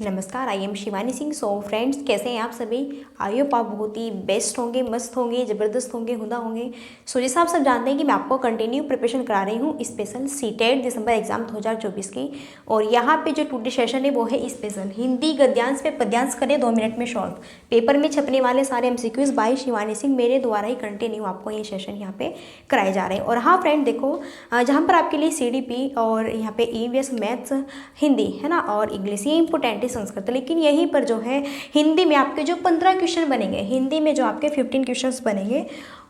नमस्कार, I am Shivani Singh. So friends, कैसे हैं आप सभी? आई होप आप बहुत ही बेस्ट होंगे, मस्त होंगे, ज़बरदस्त होंगे, हुदा होंगे। सो जैसा आप सब जानते हैं कि मैं आपको कंटिन्यू प्रिपरेशन करा रही हूँ स्पेशल सीटेट दिसंबर एग्जाम 2024 की। और यहाँ पे जो टुडे सेशन है वो है स्पेशल हिंदी गद्यांश पे पद्यांश करें 2 मिनट में सॉल्व। पेपर में छपने वाले सारे MCQs बाय शिवानी सिंह मेरे द्वारा ही कंटिन्यू आपको ये सेशन यहाँ पे कराए जा रहे हैं। और हाँ फ्रेंड, देखो जहाँ पर आपके लिए CDP और यहाँ पे EVS मैथ्स हिंदी है ना, और इंग्लिश ये इंपॉर्टेंट संस्कृत, लेकिन यहीं पर जो है हिंदी में आपके जो 15 क्वेश्चन बनेंगे, हिंदी में जो आपके 15 क्वेश्चंस बनेंगे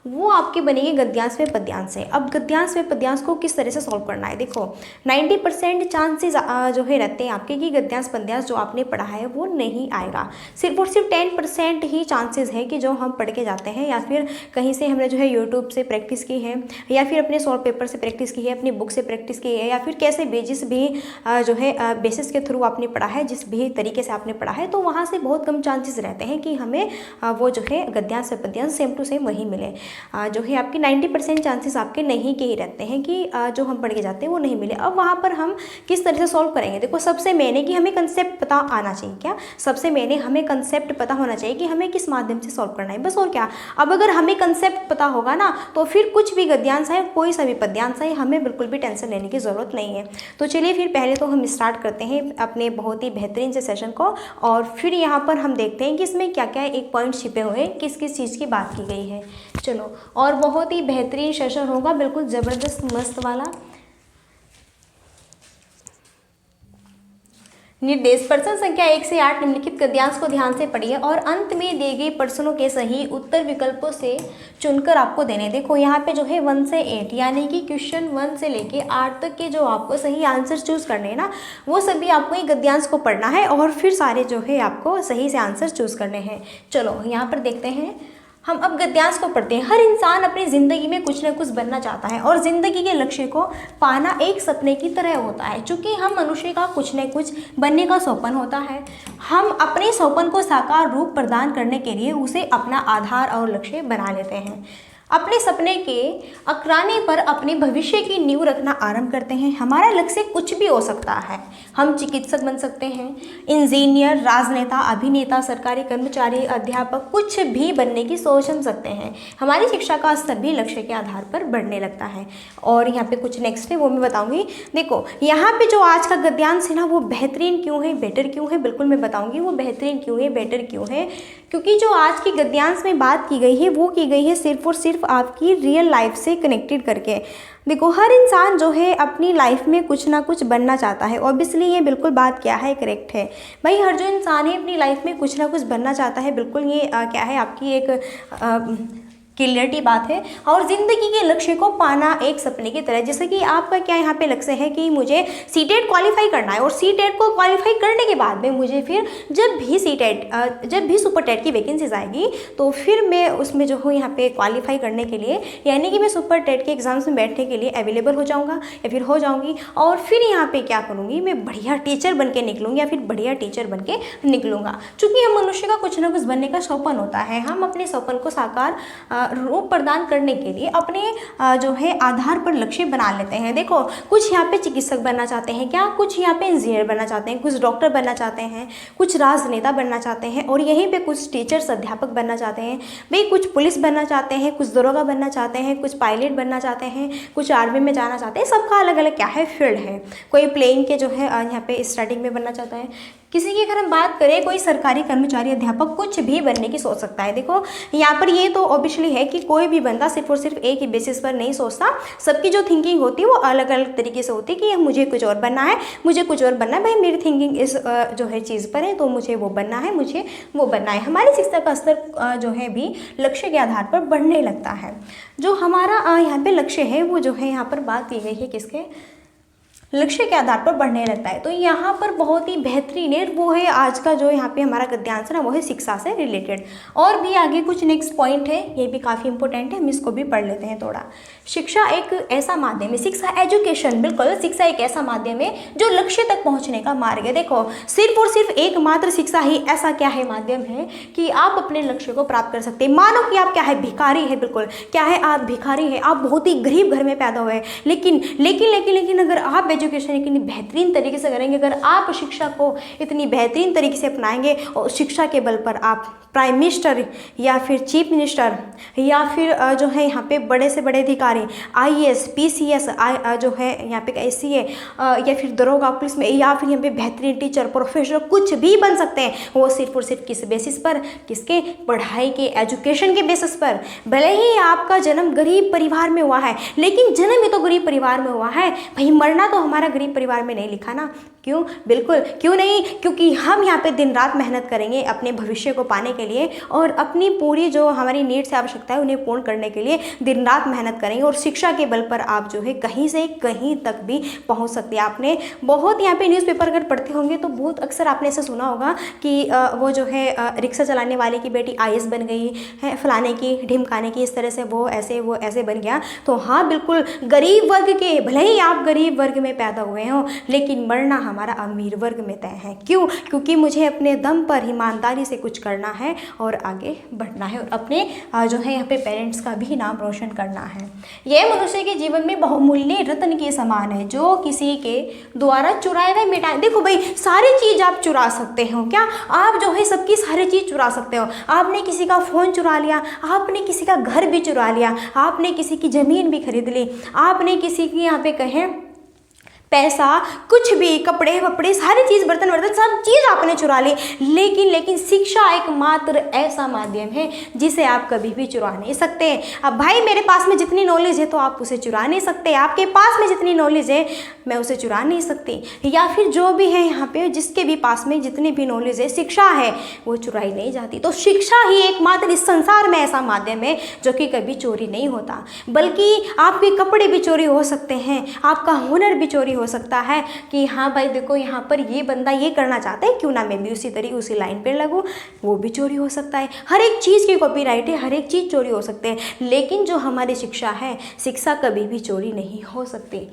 वो आपके बनेंगे गद्यांश में पद्यांश से। अब गद्यांश में पद्यांश को किस तरह से सॉल्व करना है, देखो 90% चांसेस जो है रहते हैं आपके कि गद्यांश पद्यांश जो आपने पढ़ा है वो नहीं आएगा। सिर्फ और सिर्फ 10% ही चांसेस है कि जो हम पढ़ के जाते हैं या फिर कहीं से हमने जो है यूट्यूब से प्रैक्टिस की है या फिर अपने सॉल्व पेपर से प्रैक्टिस की है, अपनी बुक से प्रैक्टिस की है, या फिर कैसे भी जिस भी जो है बेसिस के थ्रू आपने पढ़ा है, जिस भी तरीके से आपने पढ़ा है, तो वहाँ से बहुत कम चांसेस रहते हैं कि हमें वो जो है गद्यांश से पद्यांश सेम टू सेम वही मिले। जो है आपकी 90% चांसेस आपके नहीं के ही रहते हैं कि जो हम पढ़ के जाते हैं वो नहीं मिले। अब वहाँ पर हम किस तरह से सॉल्व करेंगे, देखो सबसे मेन है कि हमें कंसेप्ट पता आना चाहिए। क्या सबसे मेन है, हमें कंसेप्ट पता होना चाहिए कि हमें किस माध्यम से सॉल्व करना है, बस। और क्या, अब अगर हमें कंसेप्ट पता होगा ना तो फिर कुछ भी गद्यांश है, कोई सा भी पद्यांश है, हमें बिल्कुल भी टेंशन लेने की ज़रूरत नहीं है। तो चलिए फिर पहले तो हम स्टार्ट करते हैं अपने बहुत ही बेहतरीन से सेशन को, और फिर यहाँ पर हम देखते हैं कि इसमें क्या क्या एक पॉइंट छिपे हुए हैं, किस किस चीज़ की बात की गई है। चलो, और बहुत ही बेहतरीन सेशन होगा, बिल्कुल ज़बरदस्त मस्त वाला। निर्देश प्रश्न संख्या 1 से 8 निम्नलिखित गद्यांश को ध्यान से पढ़िए और अंत में दिए गए प्रश्नों के सही उत्तर विकल्पों से चुनकर आपको देने। देखो यहाँ पे जो है 1 से 8 यानी कि क्वेश्चन 1 से लेके 8 तक के जो आपको सही आंसर चूज करने हैं ना, वो सभी आपको ये गद्यांश को पढ़ना है और फिर सारे जो है आपको सही से आंसर चूज करने हैं। चलो यहाँ पर देखते हैं, हम अब गद्यांश को पढ़ते हैं। हर इंसान अपनी ज़िंदगी में कुछ न कुछ बनना चाहता है और ज़िंदगी के लक्ष्य को पाना एक सपने की तरह होता है। चूँकि हम मनुष्य का कुछ न कुछ बनने का सपना होता है, हम अपने सपने को साकार रूप प्रदान करने के लिए उसे अपना आधार और लक्ष्य बना लेते हैं। अपने सपने के अकराने पर अपने भविष्य की नींव रखना आरंभ करते हैं। हमारा लक्ष्य कुछ भी हो सकता है, हम चिकित्सक बन सकते हैं, इंजीनियर, राजनेता, अभिनेता, सरकारी कर्मचारी, अध्यापक, कुछ भी बनने की सोच हम सकते हैं। हमारी शिक्षा का स्तर भी लक्ष्य के आधार पर बढ़ने लगता है। और यहाँ पे कुछ नेक्स्ट है वो मैं बताऊंगी। देखो यहाँ पे जो आज का गद्यांश है ना, वो बेहतरीन क्यों है, बेटर क्यों है, बिल्कुल मैं बताऊंगी वो बेहतरीन क्यों है, बेटर क्यों है। क्योंकि जो आज की गद्यांश में बात की गई है वो की गई है सिर्फ और सिर्फ आपकी रियल लाइफ से कनेक्टेड करके। देखो हर इंसान जो है अपनी लाइफ में कुछ ना कुछ बनना चाहता है, ऑब्वियसली ये बिल्कुल बात क्या है, करेक्ट है भाई। हर जो इंसान है अपनी लाइफ में कुछ ना कुछ बनना चाहता है, बिल्कुल ये क्या है आपकी एक क्लियरिटी बात है। और ज़िंदगी के लक्ष्य को पाना एक सपने की तरह, जैसे कि आपका क्या यहाँ पे लक्ष्य है कि मुझे सीटेट क्वालिफाई करना है, और सीटेट को क्वालिफाई करने के बाद में मुझे फिर जब भी सुपर टेट की वैकेंसीज आएगी तो फिर मैं उसमें जो हूँ यहाँ पे क्वालिफाई करने के लिए, यानी कि मैं सुपर टेट के एग्जाम्स में बैठने के लिए अवेलेबल हो जाऊँगा या फिर हो जाऊँगी। और फिर यहाँ पर क्या करूँगी, मैं बढ़िया टीचर बन के निकलूँगी या फिर बढ़िया टीचर बन के निकलूँगा। चूँकि हम मनुष्य का कुछ ना कुछ बनने का सपना होता है, हम अपने सपन को साकार रूप प्रदान करने के लिए अपने जो है आधार पर लक्ष्य बना लेते हैं। देखो कुछ यहाँ पे चिकित्सक बनना चाहते हैं, क्या कुछ यहाँ पे इंजीनियर बनना चाहते हैं, कुछ डॉक्टर बनना चाहते हैं, कुछ राजनेता बनना चाहते हैं, और यहीं पे कुछ टीचर्स अध्यापक बनना चाहते हैं भाई, कुछ पुलिस बनना चाहते हैं, कुछ दरोगा बनना चाहते हैं, कुछ पायलट बनना चाहते हैं, कुछ आर्मी में जाना चाहते हैं। सबका अलग अलग क्या है फील्ड है। कोई प्लेइंग के जो है यहाँ पे स्टार्टिंग में बनना चाहता है, किसी की अगर हम बात करें कोई सरकारी कर्मचारी, अध्यापक, कुछ भी बनने की सोच सकता है। देखो यहाँ पर ये तो ऑब्वियसली है कि कोई भी बंदा सिर्फ और सिर्फ एक ही बेसिस पर नहीं सोचता, सबकी जो थिंकिंग होती है वो अलग अलग तरीके से होती है कि मुझे कुछ और बनना है, मुझे कुछ और बनना है भाई, मेरी थिंकिंग इस जो है चीज़ पर है तो मुझे वो बनना है, मुझे वो बनना है। हमारी शिक्षा का स्तर जो है भी लक्ष्य के आधार पर बढ़ने लगता है। जो हमारा यहाँ पे लक्ष्य है वो जो है यहाँ पर बात की गई है किसके, लक्ष्य के आधार पर बढ़ने लगता है। तो यहाँ पर बहुत ही बेहतरीन है वो है आज का जो यहाँ पे हमारा गद्यांश है ना, वो है शिक्षा से रिलेटेड। और भी आगे कुछ नेक्स्ट पॉइंट है, ये भी काफ़ी इंपॉर्टेंट है, हम इसको भी पढ़ लेते हैं थोड़ा। शिक्षा एक ऐसा माध्यम है, शिक्षा एजुकेशन, बिल्कुल शिक्षा एक ऐसा माध्यम है जो लक्ष्य तक पहुँचने का मार्ग है। देखो सिर्फ और सिर्फ एकमात्र शिक्षा ही ऐसा क्या है माध्यम है कि आप अपने लक्ष्य को प्राप्त कर सकते हैं। मानो कि आप क्या है, भिखारी है, बिल्कुल क्या है, आप भिखारी है, आप बहुत ही गरीब घर में पैदा हुए हैं, लेकिन अगर आप एजुकेशन इतनी बेहतरीन तरीके से करेंगे, अगर आप शिक्षा को इतनी बेहतरीन तरीके से अपनाएंगे और शिक्षा के बल पर आप प्राइम मिनिस्टर या फिर चीफ मिनिस्टर या फिर जो है यहाँ पे बड़े से बड़े अधिकारी IAS PCS जो है यहाँ पे SCA या फिर दरोगा पुलिस में, या फिर यहाँ पे बेहतरीन टीचर प्रोफेसर कुछ भी बन सकते हैं। वो सिर्फ और सिर्फ किस बेसिस पर, किसके, पढ़ाई के, एजुकेशन के बेसिस पर। भले ही आपका जन्म गरीब परिवार में हुआ है, लेकिन जन्म ही तो गरीब परिवार में हुआ है भाई, मरना तो हमारा गरीब परिवार में नहीं लिखा ना। क्यों? बिल्कुल क्यों नहीं, क्योंकि हम यहाँ पे दिन रात मेहनत करेंगे अपने भविष्य को पाने के लिए और अपनी पूरी जो हमारी नीड्स आवश्यकता है उन्हें पूर्ण करने के लिए दिन रात मेहनत करेंगे, और शिक्षा के बल पर आप जो है कहीं से कहीं तक भी पहुँच सकते हैं। आपने बहुत यहाँ पे न्यूज़पेपर अगर पढ़ते होंगे तो बहुत अक्सर आपने ऐसा सुना होगा कि वो जो है रिक्शा चलाने वाले की बेटी IAS बन गई है, फलाने की ढिमकाने की, इस तरह से वो ऐसे बन गया। तो हाँ बिल्कुल, गरीब वर्ग के, भले ही आप गरीब वर्ग में पैदा हुए हो, लेकिन मरना हमारा अमीर वर्ग में तय है। क्यों? क्योंकि मुझे अपने दम पर ईमानदारी से कुछ करना है और आगे बढ़ना है और अपने जो है यहाँ पे पेरेंट्स का भी नाम रोशन करना है। यह मनुष्य के जीवन में बहुमूल्य रत्न के समान है जो किसी के द्वारा चुराए गए मिटाए। देखो भाई, सारी चीज़ आप चुरा सकते हो क्या? आप जो है सबकी सारी चीज़ चुरा सकते हो। आपने किसी का फ़ोन चुरा लिया, आपने किसी का घर भी चुरा लिया, आपने किसी की ज़मीन भी खरीद ली, आपने किसी की यहाँ पे कहें पैसा, कुछ भी, कपड़े वपड़े, सारी चीज़, बर्तन वर्तन, सब चीज़ आपने चुरा ली। लेकिन शिक्षा एकमात्र ऐसा माध्यम है जिसे आप कभी भी चुरा नहीं सकते। अब भाई मेरे पास में जितनी नॉलेज है तो आप उसे चुरा नहीं सकते, आपके पास में जितनी नॉलेज है मैं उसे चुरा नहीं सकती, या फिर जो भी है यहाँ पे जिसके भी पास में जितनी भी नॉलेज है, शिक्षा है, वो चुराई नहीं जाती। तो शिक्षा ही एकमात्र इस संसार में ऐसा माध्यम है जो कि कभी चोरी नहीं होता, बल्कि आपके कपड़े भी चोरी हो सकते हैं, आपका हुनर भी चोरी हो सकता है कि हाँ भाई देखो यहाँ पर ये बंदा ये करना चाहता है, क्यों ना मैं भी उसी तरीके उसी लाइन पे लगूँ, वो भी चोरी हो सकता है। हर एक चीज़ की कॉपीराइट है, हर एक चीज़ चोरी हो सकते हैं, लेकिन जो हमारी शिक्षा है, शिक्षा कभी भी चोरी नहीं हो सकती।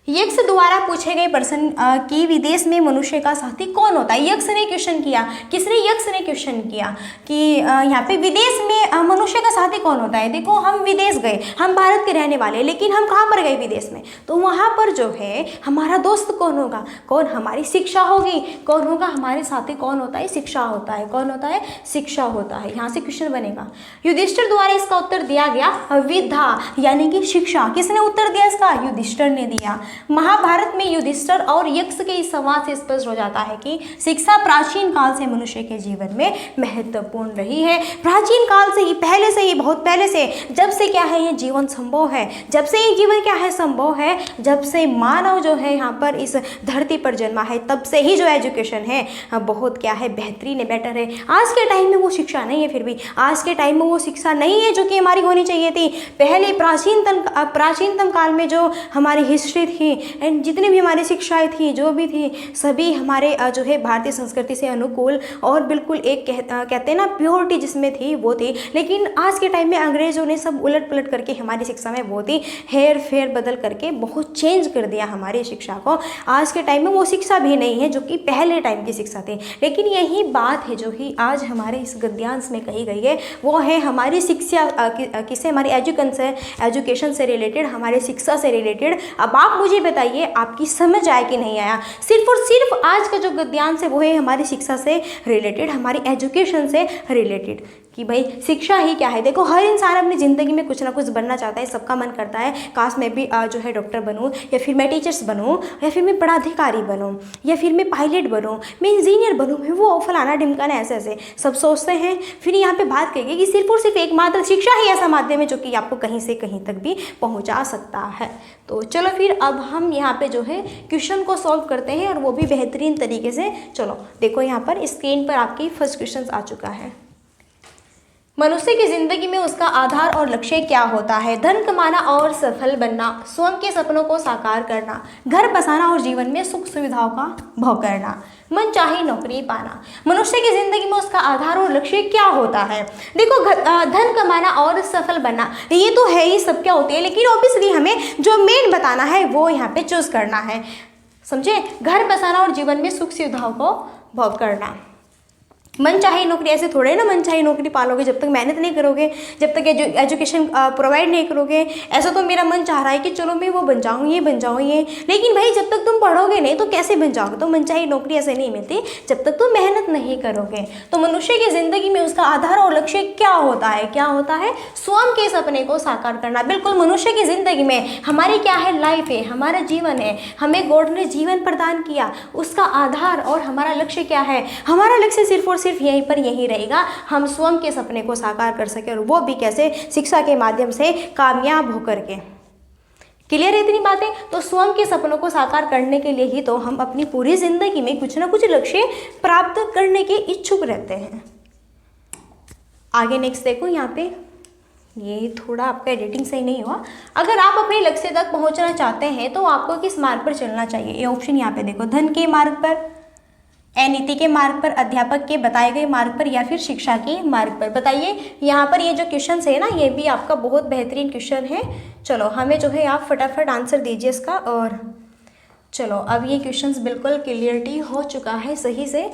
यक्ष द्वारा पूछे गए प्रश्न कि विदेश में मनुष्य का साथी कौन होता है, यक्ष ने क्वेश्चन किया। किसने? यक्ष ने क्वेश्चन किया कि यहाँ पे विदेश में मनुष्य का साथी कौन होता है। देखो हम विदेश गए, हम भारत के रहने वाले, लेकिन हम कहाँ पर गए? विदेश में। तो वहाँ पर जो है हमारा दोस्त कौन होगा? कौन? हमारी शिक्षा होगी। कौन होगा हमारे साथी? कौन होता है? शिक्षा होता है। कौन होता है? शिक्षा होता है। यहाँ से क्वेश्चन बनेगा। युधिष्ठिर द्वारा इसका उत्तर दिया गया विद्या, यानी कि शिक्षा। किसने उत्तर दिया इसका? युधिष्ठिर ने दिया। महाभारत में युधिष्ठिर और यक्ष के इस संवाद से स्पष्ट हो जाता है कि शिक्षा प्राचीन काल से मनुष्य के जीवन में महत्वपूर्ण रही है। प्राचीन काल से ही, पहले से ही, बहुत पहले से, जब से क्या है ये जीवन संभव है, जब से ये जीवन क्या है संभव है, जब से मानव जो है यहाँ पर इस धरती पर जन्मा है, तब से ही जो एजुकेशन है बहुत क्या है बेहतरीन है, बेटर है। आज के टाइम में वो शिक्षा नहीं है, फिर भी आज के टाइम में वो शिक्षा नहीं है जो कि हमारी होनी चाहिए थी। पहले प्राचीनतम काल में जो हमारी हिस्ट्री थी एंड जितनी भी हमारी शिक्षाएं थी, जो भी थी, सभी हमारे जो है भारतीय संस्कृति से अनुकूल और बिल्कुल एक कहते हैं ना प्योरिटी जिसमें थी वो थी। लेकिन आज के टाइम में अंग्रेजों ने सब उलट पलट करके हमारी शिक्षा में बहुत ही हेर फेर बदल करके बहुत चेंज कर दिया हमारी शिक्षा को। आज के टाइम में वो शिक्षा भी नहीं है जो कि पहले टाइम की शिक्षा थी। लेकिन यही बात है जो कि आज हमारे इस गद्यांश में कही गई है, वो है हमारी शिक्षा किसे, हमारी एजुकेशन से रिलेटेड, हमारे शिक्षा से रिलेटेड। अब आप मुझे बताइए आपकी समझ आया कि नहीं आया? सिर्फ और सिर्फ आज का जो गद्यांश है वो है हमारी शिक्षा से रिलेटेड, हमारी एजुकेशन से रिलेटेड, कि भाई शिक्षा ही क्या है। देखो हर इंसान अपनी ज़िंदगी में कुछ ना कुछ बनना चाहता है, सबका मन करता है काश मैं भी जो है डॉक्टर बनूं, या फिर मैं टीचर्स बनूं, या फिर मैं पढ़ाधिकारी बनूं, या फिर मैं पायलट बनूं, मैं इंजीनियर बनूं, मैं वो फलाना ढिमकाना, ऐसे सब सोचते हैं। फिर यहाँ पे बात करिए कि सिर्फ और सिर्फ एकमात्र शिक्षा ही ऐसा माध्यम है जो कि आपको कहीं से कहीं तक भी पहुँचा सकता है। तो चलो फिर अब हम यहाँ पे जो है क्वेश्चन को सॉल्व करते हैं, और वो भी बेहतरीन तरीके से। चलो देखो यहाँ पर स्क्रीन पर आपकी फर्स्ट क्वेश्चन आ चुका है। मनुष्य की जिंदगी में उसका आधार और लक्ष्य क्या होता है? धन कमाना और सफल बनना, स्वयं के सपनों को साकार करना, घर बसाना और जीवन में सुख सुविधाओं का भोग करना, मन चाहे नौकरी पाना। मनुष्य की जिंदगी में उसका आधार और लक्ष्य क्या होता है? देखो धन कमाना और सफल बनना ये तो है ही, सब क्या होती है, लेकिन ऑब्वियसली हमें जो मेन बताना है वो यहाँ पे चूज करना है, समझे? घर बसाना और जीवन में सुख सुविधाओं को भोग करना। मनचाही नौकरी ऐसे थोड़े ना मनचाही नौकरी पालोगे, जब तक मेहनत नहीं करोगे, जब तक एजुकेशन प्रोवाइड नहीं करोगे। ऐसा तो मेरा मन चाह रहा है कि चलो मैं वो बन जाऊँ, ये बन जाऊँ, ये, लेकिन भाई जब तक तुम पढ़ोगे नहीं तो कैसे बन जाओगे। तो मनचाही नौकरी ऐसे नहीं मिलती जब तक तुम मेहनत नहीं करोगे। तो मनुष्य की ज़िंदगी में उसका आधार और लक्ष्य क्या होता है? क्या होता है? स्वयं के सपने को साकार करना। बिल्कुल, मनुष्य की ज़िंदगी में हमारी क्या है? लाइफ है, हमारा जीवन है, हमें गॉड ने जीवन प्रदान किया, उसका आधार और हमारा लक्ष्य क्या है? हमारा लक्ष्य सिर्फ और सिर्फ यहीं पर यही रहेगा, हम स्वयं के सपने को साकार कर सकें, और वो भी कैसे? शिक्षा के माध्यम से कामयाब होकर के। क्लियर है इतनी बातें? तो स्वयं के सपनों को साकार करने के लिए ही तो हम अपनी पूरी जिंदगी में कुछ ना कुछ लक्ष्य प्राप्त करने के इच्छुक रहते हैं। आगे नेक्स्ट देखो, यहाँ पे ये थोड़ा आपका एडिटिंग सही नहीं हुआ। अगर आप अपने लक्ष्य तक पहुंचना चाहते हैं तो आपको किस मार्ग पर चलना चाहिए? ये ऑप्शन यहाँ पे देखो, धन के मार्ग पर, नीति के मार्ग पर, अध्यापक के बताए गए मार्ग पर, या फिर शिक्षा के मार्ग पर। बताइए, यहाँ पर ये जो क्वेश्चन है ना, ये भी आपका बहुत बेहतरीन क्वेश्चन है। चलो हमें जो है आप फटाफट आंसर दीजिए इसका। और चलो अब ये क्वेश्चंस बिल्कुल क्लियरिटी हो चुका है सही से।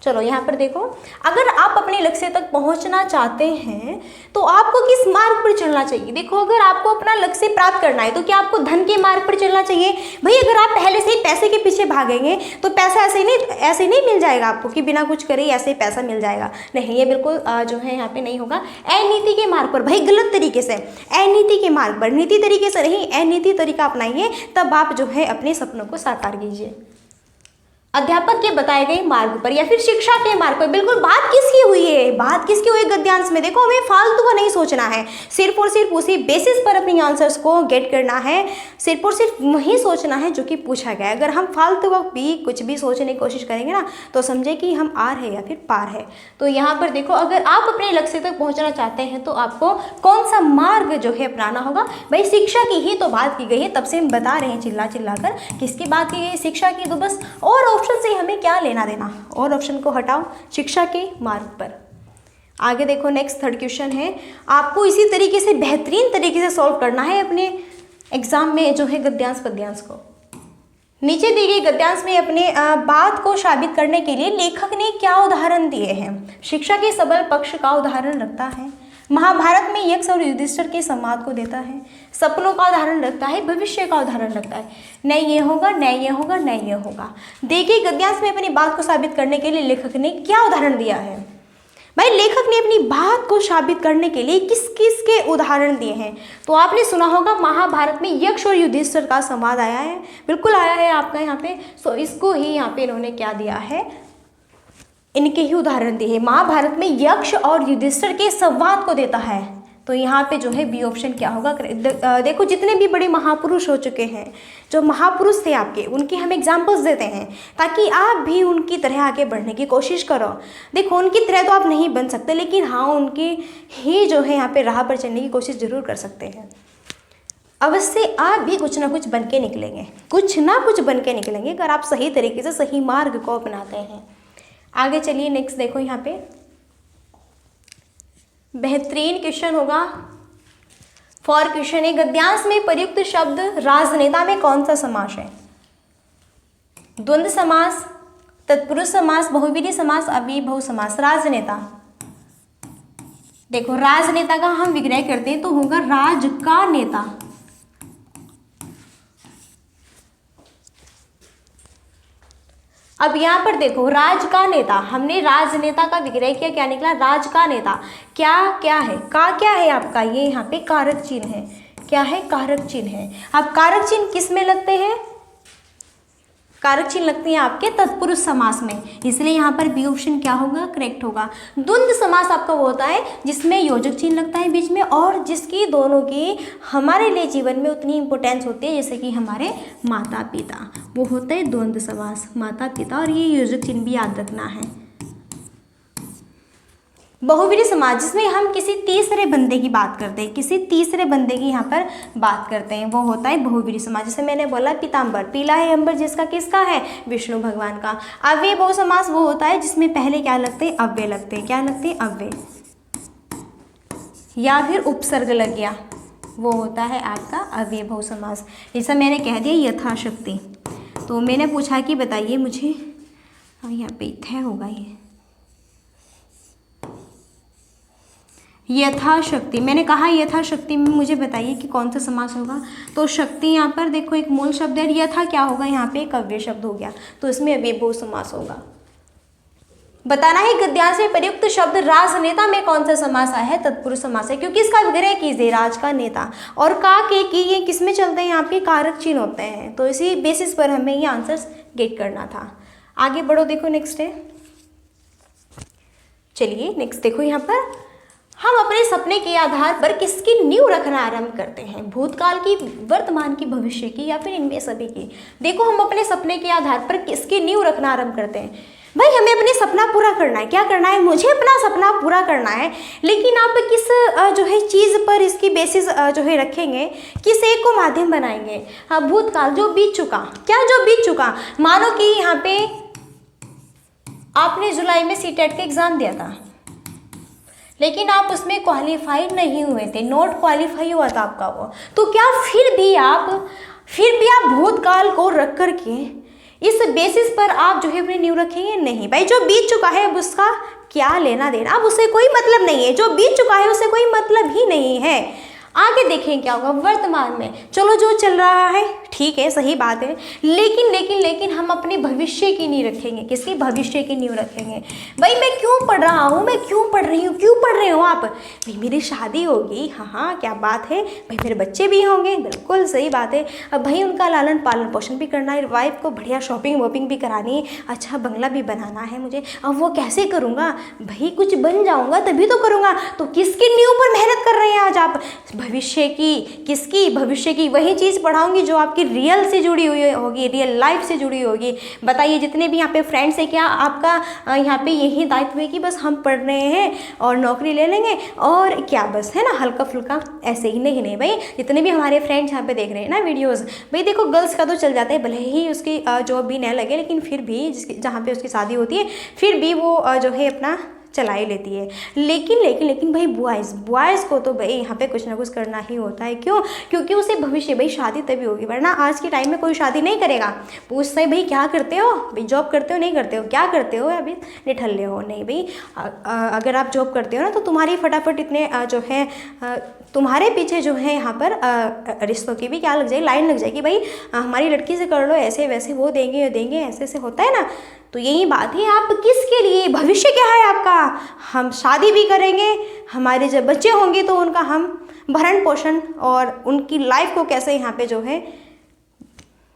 चलो यहाँ पर देखो, अगर आप अपने लक्ष्य तक पहुँचना चाहते हैं तो आपको किस मार्ग पर चलना चाहिए? देखो, अगर आपको अपना लक्ष्य प्राप्त करना है तो क्या आपको धन के मार्ग पर चलना चाहिए? भाई अगर आप पहले से ही पैसे के पीछे भागेंगे तो पैसा ऐसे नहीं मिल जाएगा आपको कि बिना कुछ करे ऐसे ही पैसा मिल जाएगा। नहीं, ये बिल्कुल जो है यहाँ पे नहीं होगा। अनीति के मार्ग पर, भाई गलत तरीके से, अनीति के मार्ग पर, नीति तरीके से नहीं, अनीति तरीका अपनाइए, तब आप जो है अपने सपनों को साकार कीजिए। अध्यापक के बताए गए मार्ग पर या फिर शिक्षा के मार्ग पर। बिल्कुल, बात किसकी हुई है? बात किसकी हुई गद्यांश में? देखो, हमें फालतू का नहीं सोचना है, सिर्फ और सिर्फ उसी बेसिस पर अपनी आंसर्स को गेट करना है, सिर्फ और सिर्फ वही सोचना है जो कि पूछा गया है। अगर हम फालतू का भी कुछ भी सोचने की कोशिश करेंगे ना तो समझे कि हम आर है या फिर पार है। तो यहाँ पर देखो, अगर आप अपने लक्ष्य तक पहुँचना चाहते हैं तो आपको कौन सा मार्ग जो है अपनाना होगा? भाई शिक्षा की ही तो बात की गई है, तब से हम बता रहे हैं चिल्ला चिल्ला कर, किसकी बात की गई? शिक्षा की। तो बस और ऑप्शन से हमें क्या लेना देना, और ऑप्शन को हटाओ, शिक्षा के मार्ग पर। आगे देखो, नेक्स्ट थर्ड क्वेश्चन है, आपको इसी तरीके से बेहतरीन तरीके से सॉल्व करना है अपने एग्जाम में जो है गद्यांश पद्यांश को। नीचे दी गई गद्यांश में अपने बात को साबित करने के लिए लेखक ने क्या उदाहरण दिए हैं? शिक्षा के सबल पक्ष का उदाहरण रखता है, महाभारत में यक्ष और युधिष्ठिर के संवाद को देता है, सपनों का उदाहरण रखता है, भविष्य का उदाहरण रखता है। नहीं ये होगा, नहीं ये होगा, नहीं ये होगा। देखिए, गद्यांश में अपनी बात को साबित करने के लिए लेखक ने क्या उदाहरण दिया है? भाई लेखक ने अपनी बात को साबित करने के लिए किस किस के उदाहरण दिए हैं? तो आपने सुना होगा महाभारत में यक्ष और युधिष्ठिर का संवाद आया है, बिल्कुल आया है आपका यहाँ पे। सो इसको ही यहाँ पे इन्होंने क्या दिया है? इनके ही उदाहरण दिए हैं। महाभारत में यक्ष और युधिष्ठिर के संवाद को देता है, तो यहाँ पे जो है बी ऑप्शन क्या होगा? देखो, जितने भी बड़े महापुरुष हो चुके हैं, जो महापुरुष थे आपके, उनकी हम एग्जाम्पल्स देते हैं ताकि आप भी उनकी तरह आगे बढ़ने की कोशिश करो। देखो, उनकी तरह तो आप नहीं बन सकते, लेकिन हाँ उनकी ही जो है यहाँ पे राह पर चलने की कोशिश जरूर कर सकते हैं। अवश्य आप भी कुछ ना कुछ बन के निकलेंगे, कुछ ना कुछ बन के निकलेंगे अगर आप सही तरीके से सही मार्ग को अपनाते हैं। आगे चलिए, नेक्स्ट देखो, यहाँ पे बेहतरीन क्वेश्चन होगा। फॉर क्वेश्चन है, गद्यांश में प्रयुक्त शब्द राजनेता में कौन सा समास है? द्वंद्व समास, तत्पुरुष समास, बहुव्रीहि समास, अव्ययीभाव समास। राजनेता, देखो राजनेता का हम विग्रह करते हैं तो होगा राज का नेता। अब यहाँ पर देखो, राज का नेता, हमने राजनेता का विग्रह किया, क्या निकला? राज का नेता। क्या क्या है? का क्या है आपका? ये यहाँ पे कारक चिन्ह है। क्या है? कारक चिन्ह है। अब कारक चिन्ह किस में लगते हैं? कारक चिन्ह लगते हैं आपके तत्पुरुष समास में, इसलिए यहाँ पर बी ऑप्शन क्या होगा? करेक्ट होगा। द्वंद्व समास आपका वो होता है जिसमें योजक चिन्ह लगता है बीच में, और जिसकी दोनों की हमारे लिए जीवन में उतनी इंपॉर्टेंस होती है जैसे कि हमारे माता पिता, वो होता है द्वंद्व समास, माता पिता, और ये योजक चिन्ह भी याद रखना है। बहुव्रीहि समास, जिसमें हम किसी तीसरे बंदे की बात करते हैं, किसी तीसरे बंदे की यहाँ पर बात करते हैं, वो होता है बहुव्रीहि समास। जैसे मैंने बोला पीताम्बर, पीला है अंबर, जिसका किसका है? विष्णु भगवान का। अव्ययीभाव समास वो होता है जिसमें पहले क्या लगते हैं? अव्यय लगते हैं। क्या लगते हैं? अव्यय, या फिर उपसर्ग लग गया, वो होता है आपका अव्ययीभाव समास। जैसा मैंने कह दिया यथाशक्ति। तो मैंने पूछा कि बताइए मुझे हाँ यहाँ पे इत्थय होगा ये यथाशक्ति। मैंने कहा यथाशक्ति में मुझे बताइए कि कौन सा समास होगा। तो शक्ति यहाँ पर देखो एक मूल शब्द है, यथा क्या होगा यहाँ पे एक अव्यय शब्द हो गया, तो इसमें अव्ययभाव समास होगा। बताना है गद्यांश में प्रयुक्त शब्द राजनेता में कौन सा समास आया है, तत्पुरुष समास है, क्योंकि इसका विग्रह कीजिए राज का नेता और का के की ये किस में चलते हैं, यहाँ पे कारक चिन्ह होते हैं, तो इसी बेसिस पर हमें ये आंसर्स गेट करना था। आगे बढ़ो, देखो नेक्स्ट है, चलिए नेक्स्ट देखो यहाँ पर हम अपने सपने के आधार पर किसकी नींव रखना आरंभ करते हैं, भूतकाल की, वर्तमान की, भविष्य की, या फिर इनमें सभी की। देखो हम अपने सपने के आधार पर किसकी नींव रखना आरंभ करते हैं, भाई हमें अपने सपना पूरा करना है। क्या करना है, मुझे अपना सपना पूरा करना है, लेकिन आप किस जो है चीज़ पर इसकी बेसिस जो है रखेंगे, किस एक को माध्यम बनाएंगे। हाँ, भूतकाल जो बीत चुका, क्या जो बीत चुका, मानो कि यहाँ पे आपने जुलाई में सीटेट का एग्ज़ाम दिया था, लेकिन आप उसमें क्वालिफाइड नहीं हुए थे, नॉट क्वालिफाई हुआ था आपका वो, तो क्या फिर भी आप भूतकाल को रख करके इस बेसिस पर आप जो है अपनी नींव रखेंगे? नहीं भाई, जो बीत चुका है अब उसका क्या लेना देना, अब उसे कोई मतलब नहीं है, जो बीत चुका है उसे कोई मतलब ही नहीं है। आगे देखें क्या होगा वर्तमान में, चलो जो चल रहा है ठीक है, सही बात है, लेकिन हम अपने भविष्य की नींव रखेंगे। किसकी? भविष्य की नींव रखेंगे। भाई मैं क्यों पढ़ रहा हूँ, मैं क्यों पढ़ रही हूँ, क्यों पढ़ रहे हो आप? भाई मेरी शादी होगी, हाँ क्या बात है, भाई मेरे बच्चे भी होंगे, बिल्कुल सही बात है। अब भाई उनका लालन पालन पोषण भी करना है, वाइफ को बढ़िया शॉपिंग वॉपिंग भी करानी है, अच्छा बंगला भी बनाना है मुझे। अब वो कैसे करूँगा भाई, कुछ बन जाऊँगा तभी तो करूँगा। तो किसकी नींव पर मेहनत कर रहे हैं आज आप? भविष्य की। किसकी? भविष्य की। वही चीज़ पढ़ाऊंगी जो आपकी रियल से जुड़ी हुई होगी, रियल लाइफ से जुड़ी होगी। बताइए जितने भी यहाँ पे फ्रेंड्स हैं, क्या आपका यहाँ पे यही दायित्व है कि बस हम पढ़ रहे हैं और नौकरी ले लेंगे और क्या बस है ना हल्का फुल्का ऐसे ही? नहीं भाई, जितने भी हमारे फ्रेंड्स यहाँ पे देख रहे हैं ना वीडियोज़, भाई देखो गर्ल्स का तो चल जाता है, भले ही उसकी जॉब भी न लगे, लेकिन फिर भी जहाँ पे उसकी शादी होती है फिर भी वो जो है अपना चला ही लेती है। लेकिन भाई बॉयज़ को तो भाई यहाँ पे कुछ ना कुछ करना ही होता है। क्यों? क्योंकि उसे भविष्य, भाई शादी तभी होगी, वरना आज के टाइम में कोई शादी नहीं करेगा। पूछते हैं भाई क्या करते हो, भाई जॉब करते हो नहीं करते हो, क्या करते हो, अभी निठल्ले हो? नहीं भाई, अगर आप जॉब करते हो ना तो तुम्हारी फटाफट इतने जो है तुम्हारे पीछे जो है यहाँ पर रिश्तों की भी क्या लग जाएगी, लाइन लग जाएगी, भाई हमारी लड़की से कर लो, ऐसे वैसे वो देंगे ऐसे ऐसे होता है ना। तो यही बात है, आप किसके लिए, भविष्य क्या है आपका? हम शादी भी करेंगे, हमारे जब बच्चे होंगे तो उनका हम भरण पोषण और उनकी लाइफ को कैसे यहाँ पे जो है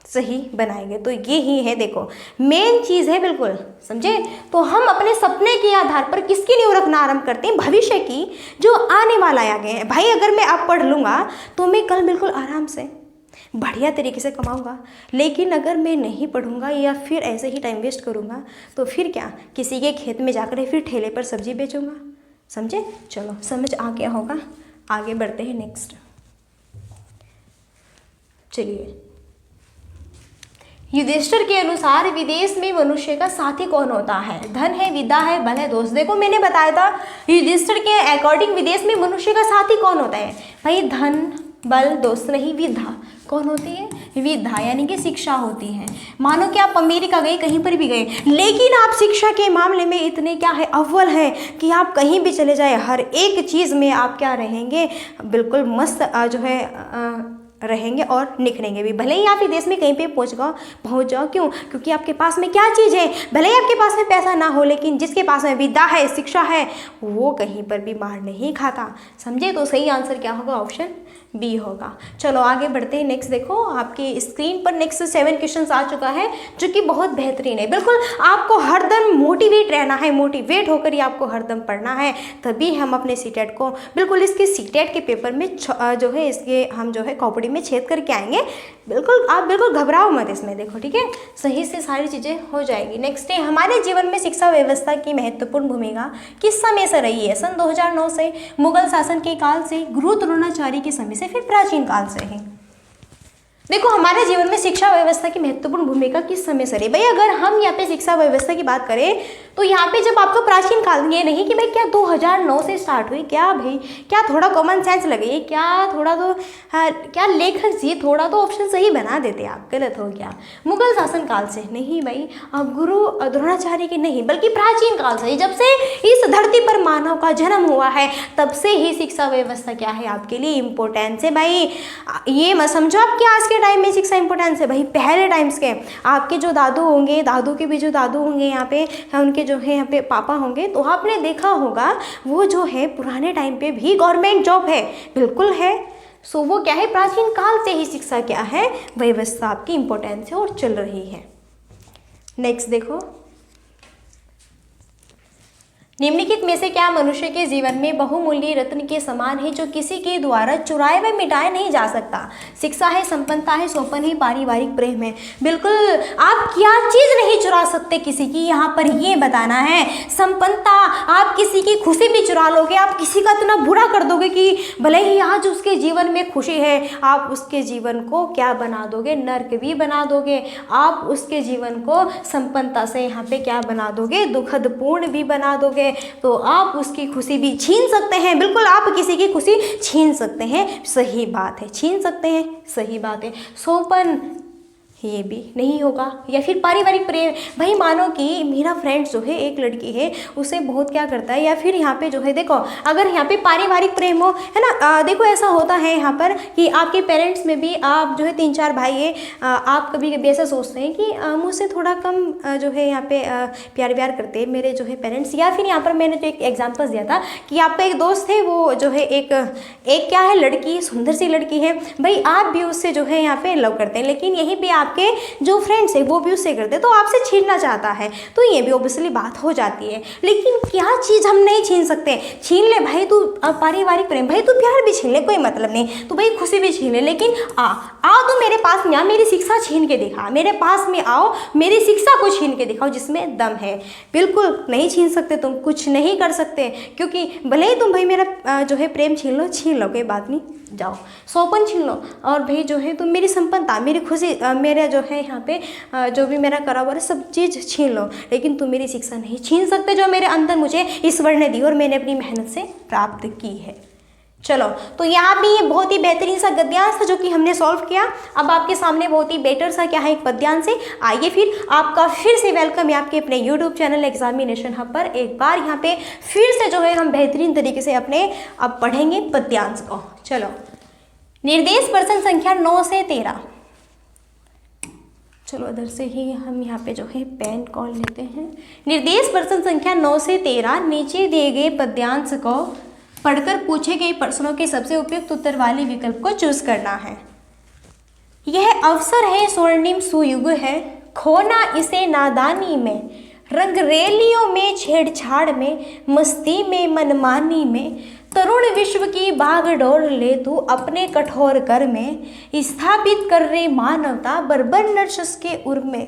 सही बनाएंगे। तो ये ही है, देखो मेन चीज़ है, बिल्कुल समझे। तो हम अपने सपने के आधार पर किसकी नींव रखना आरंभ करते हैं? भविष्य की, जो आने वाला है आगे। भाई अगर मैं अब पढ़ लूँगा तो मैं कल बिल्कुल आराम से बढ़िया तरीके से कमाऊंगा, लेकिन अगर मैं नहीं पढ़ूंगा या फिर ऐसे ही टाइम वेस्ट करूंगा तो फिर क्या, किसी के खेत में जाकर फिर ठेले पर सब्जी बेचूंगा। समझे? चलो समझ आ गया होगा। आगे बढ़ते हैं नेक्स्ट। चलिए, युधिष्ठिर के अनुसार विदेश में मनुष्य का साथी कौन होता है? धन है, विद्या है, बल है, दोस्त। देखो मैंने बताया था युधिष्ठिर के अकॉर्डिंग विदेश में मनुष्य का साथी कौन होता है? भाई धन, बल, दोस्त नहीं, विद्या। कौन होती है? विद्या, यानी कि शिक्षा होती है। मानो कि आप अमेरिका गए, कहीं पर भी गए, लेकिन आप शिक्षा के मामले में इतने क्या है, अव्वल है कि आप कहीं भी चले जाए, हर एक चीज़ में आप क्या रहेंगे, बिल्कुल मस्त जो है रहेंगे और निखरेंगे भी। भले ही आप विदेश में कहीं पे पहुंच जाओ। क्यों? क्योंकि आपके पास में क्या चीज़ है, भले ही आपके पास में पैसा ना हो, लेकिन जिसके पास में विद्या है, शिक्षा है, वो कहीं पर भी मार नहीं खाता। समझे? तो सही आंसर क्या होगा? ऑप्शन बी होगा। चलो आगे बढ़ते हैं। नेक्स्ट देखो, आपकी स्क्रीन पर नेक्स्ट 7 क्वेश्चन आ चुका है, जो कि बहुत बेहतरीन है। बिल्कुल आपको हरदम मोटिवेट रहना है, मोटिवेट होकर ही आपको हरदम पढ़ना है, तभी हम अपने सीटेट को बिल्कुल इसके सीटेट के पेपर में जो है इसके हम जो है कॉपड़ी में छेद करके आएंगे। बिल्कुल आप बिल्कुल घबराओ मत इसमें, देखो ठीक है, सही से सारी चीज़ें हो जाएगी। नेक्स्ट है, हमारे जीवन में शिक्षा व्यवस्था की महत्वपूर्ण भूमिका किस समय से रही है? सन 2009 से, मुगल शासन के काल से, गुरु द्रोणाचार्य के समय से, फिर प्राचीन काल से है। देखो हमारे जीवन में शिक्षा व्यवस्था की महत्वपूर्ण भूमिका किस समय से रही भाई। अगर हम यहाँ पे शिक्षा व्यवस्था की बात करें तो यहाँ पे जब आपको प्राचीन काल, ये नहीं कि भाई क्या 2009 से स्टार्ट हुई, क्या भाई, क्या थोड़ा कॉमन सेंस लगे, क्या थोड़ा तो क्या लेखक जी थोड़ा तो ऑप्शन सही बना देते, आप गलत हो क्या। मुगल शासन काल से नहीं भाई, अब गुरु द्रोणाचार्य की नहीं, बल्कि प्राचीन काल से, जब से इस धरती पर मानव का जन्म हुआ है तब से ही शिक्षा व्यवस्था क्या है आपके लिए इम्पोर्टेंस है भाई। ये मत समझो आप कि आज के टाइम में शिक्षा इंपॉर्टेंस है भाई, पहले टाइम्स के आपके जो दादू होंगे, दादू के भी जो दादू होंगे यहाँ पे, उनके जो है यहाँ पे पापा होंगे, तो आपने देखा होगा वो जो है पुराने टाइम पे भी गवर्नमेंट जॉब है, बिल्कुल है। सो वो क्या है, प्राचीन काल से ही शिक्षा क्या है, व्यवस्था आपकी इंपॉर्टेंस है और चल रही है। नेक्स्ट देखो, निम्नलिखित में से क्या मनुष्य के जीवन में बहुमूल्य रत्न के समान है जो किसी के द्वारा चुराए व मिटाया नहीं जा सकता। शिक्षा है, संपन्नता है, सोपन है, पारिवारिक प्रेम है। बिल्कुल, आप क्या चीज़ नहीं चुरा सकते किसी की, यहाँ पर ये बताना है। संपन्नता, आप किसी की खुशी भी चुरा लोगे, आप किसी का इतना बुरा कर दोगे कि भले ही आज उसके जीवन में खुशी है, आप उसके जीवन को क्या बना दोगे, नर्क भी बना दोगे। आप उसके जीवन को संपन्नता से यहाँ पे क्या बना दोगे, दुखद पूर्ण भी बना दोगे। तो आप उसकी खुशी भी छीन सकते हैं, बिल्कुल आप किसी की खुशी छीन सकते हैं, सही बात है, छीन सकते हैं, सही बात है। सोपन ये भी नहीं होगा। या फिर पारिवारिक प्रेम, भाई मानो कि मेरा फ्रेंड जो है, एक लड़की है, उसे बहुत क्या करता है, या फिर यहाँ पे जो है देखो, अगर यहाँ पे पारिवारिक प्रेम हो, है ना, देखो ऐसा होता है यहाँ पर कि आपके पेरेंट्स में भी, आप जो है 3-4 भाई है, आप कभी कभी ऐसा सोचते हैं कि मुझसे थोड़ा कम जो है यहाँ पे प्यार व्यार करते हैं मेरे जो है पेरेंट्स। या फिर यहाँ पर मैंने जो एक एग्जाम्पल दिया था कि आपका एक दोस्त है, वो जो है एक क्या है, लड़की, सुंदर सी लड़की है, भाई आप भी उससे जो है यहाँ पे लव करते हैं, लेकिन यहीं पर आप के जो फ्रेंड्स है वो भी उससे करते, तो आपसे छीनना चाहता है, तो ये भी ऑब्वियसली बात हो जाती है। लेकिन क्या चीज़ हम नहीं छीन सकते, छीन ले भाई तू पारिवारिक प्रेम, भाई तू प्यार भी छीन ले, कोई मतलब नहीं, तो भाई खुशी भी छीन ले, लेकिन आओ तो मेरे पास में आ, मेरी शिक्षा छीन के दिखा, मेरे पास में आओ, मेरी शिक्षा को छीन के दिखाओ जिसमें दम है। बिल्कुल नहीं छीन सकते, तुम कुछ नहीं कर सकते, क्योंकि भले ही तुम भाई मेरा जो है प्रेम छीन लो, कोई बात नहीं, जाओ सोपन छीन लो, और भाई जो है तुम मेरी संपन्नता, मेरी खुशी, मेरा जो है यहाँ पे जो भी मेरा करा हुआ है सब चीज़ छीन लो, लेकिन तुम मेरी शिक्षा नहीं छीन सकते जो मेरे अंदर मुझे ईश्वर ने दी और मैंने अपनी मेहनत से प्राप्त की है। चलो, तो यहाँ भी ये बहुत ही बेहतरीन सा गद्यांश था जो कि हमने सॉल्व किया। अब आपके सामने बहुत ही बेटर सा क्या है, एक पद्यांश है। आइए फिर आपका फिर से वेलकम है आपके अपने यूट्यूब चैनल एग्जामिनेशन हब पर। एक बार यहाँ पे फिर से जो है हम बेहतरीन तरीके से अपने अब पढ़ेंगे पद्यांश को। चलो, निर्देश प्रश्न संख्या 9 से 13। चलो उधर से ही हम यहाँ पे जो है पेन कॉल लेते हैं। निर्देश प्रश्न संख्या 9 से 13, नीचे दिए गए पद्यांश को पढ़कर पूछे गए प्रश्नों के सबसे उपयुक्त उत्तर वाले विकल्प को चूज करना है। यह अवसर है, स्वर्णिम सुयुग है, खोना इसे नादानी में, रंगरेलियों में, छेड़छाड़ में, मस्ती में, मनमानी में, तरुण विश्व की बागडोर ले तू अपने कठोर कर में, स्थापित कर रे मानवता बर्बर नर्शस के उर में,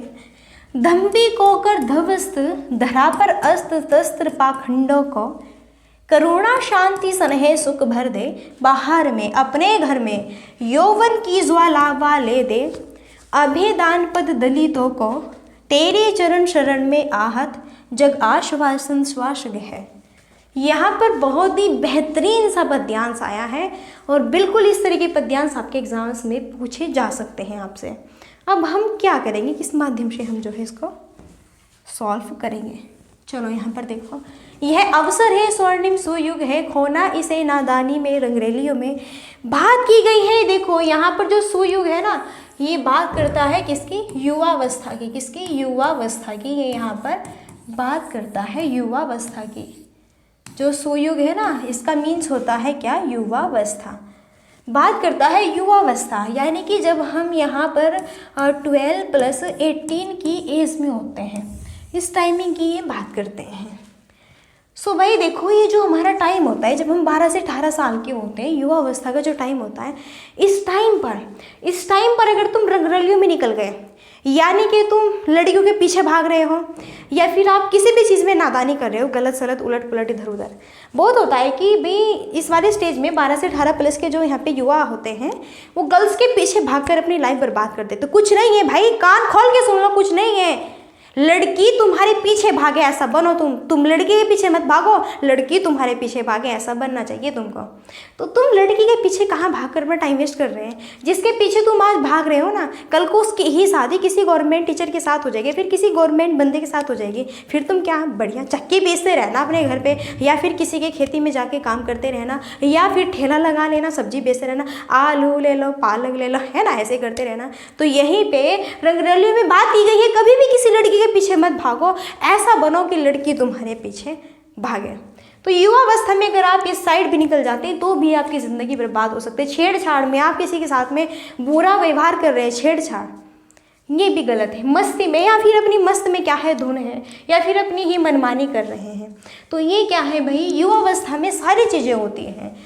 धम्बी को कर ध्वस्त, धरा पर अस्त्र शस्त्र पाखंडों को, करुणा शांति स्नेह सुख भर दे, बाहर में अपने घर में यौवन की ज्वाला वाले दे, अभेदान पद दलितों को, तेरे चरण शरण में आहत, जग आश्वासन श्वासग है। यहाँ पर बहुत ही बेहतरीन सा पद्यांश आया है और बिल्कुल इस तरह के पद्यांश आपके एग्जाम्स में पूछे जा सकते हैं आपसे। अब हम क्या करेंगे, किस माध्यम से हम जो है इसको सॉल्व करेंगे। चलो यहाँ पर देखो, यह अवसर है, स्वर्णिम सुयुग है, खोना इसे नादानी में, रंगरेलियों में। बात की गई है, देखो यहाँ पर जो सुयुग है ना, ये बात करता है किसकी, युवावस्था की। किसकी, युवावस्था की। ये यहाँ पर बात करता है युवावस्था की। जो सुयुग है ना, इसका मीन्स होता है क्या, युवावस्था। बात करता है युवावस्था, यानी कि जब हम यहाँ पर 12 + 18 की एज में होते हैं, इस टाइमिंग की ये बात करते हैं। सो भाई देखो, ये जो हमारा टाइम होता है, जब हम 12 से 18 साल के होते हैं, युवावस्था का जो टाइम होता है, इस टाइम पर अगर तुम रंगरलियों में निकल गए, यानी कि तुम लड़कियों के पीछे भाग रहे हो, या फिर आप किसी भी चीज़ में नादानी कर रहे हो, गलत सलत उलट पुलट इधर उधर। बहुत होता है कि भाई इस वाले स्टेज में 12 से 18 प्लस के जो यहाँ पे युवा होते हैं वो गर्ल्स के पीछे भागकर अपनी लाइफ बर्बाद कर देते। तो कुछ नहीं है भाई, कान खोल के सुन लो, कुछ नहीं है। लड़की तुम्हारे पीछे भागे ऐसा बनो, तुम लड़की के पीछे मत भागो, लड़की तुम्हारे पीछे भागे ऐसा बनना चाहिए तुमको। तो तुम लड़की के पीछे कहाँ भागकर अपना टाइम वेस्ट कर रहे हैं? जिसके पीछे तुम आज भाग रहे हो ना, कल को उसकी ही शादी किसी गवर्नमेंट टीचर के साथ हो जाएगी, फिर किसी गवर्नमेंट बंदे के साथ हो जाएगी, फिर तुम क्या बढ़िया चक्की बेचते रहना अपने घर पे, या फिर किसी के खेती में जाके काम करते रहना, या फिर ठेला लगा लेना, सब्जी बेचते रहना, आलू ले लो, पालक ले लो, है ना, ऐसे करते रहना। तो यहीं पे रंगरलियों में बात की गई है, कभी भी किसी लड़की के पीछे मत भागो, ऐसा बनो कि लड़की तुम्हारे पीछे भागे। तो युवावस्था में अगर आप इस साइड भी निकल जाते हैं तो भी आपकी ज़िंदगी बर्बाद हो सकती है। छेड़छाड़ में, आप किसी के साथ में बुरा व्यवहार कर रहे हैं, छेड़छाड़, ये भी गलत है। मस्ती में, या फिर अपनी मस्त में क्या है धुन है, या फिर अपनी ही मनमानी कर रहे हैं, तो ये क्या है भाई, युवावस्था में सारी चीज़ें होती हैं,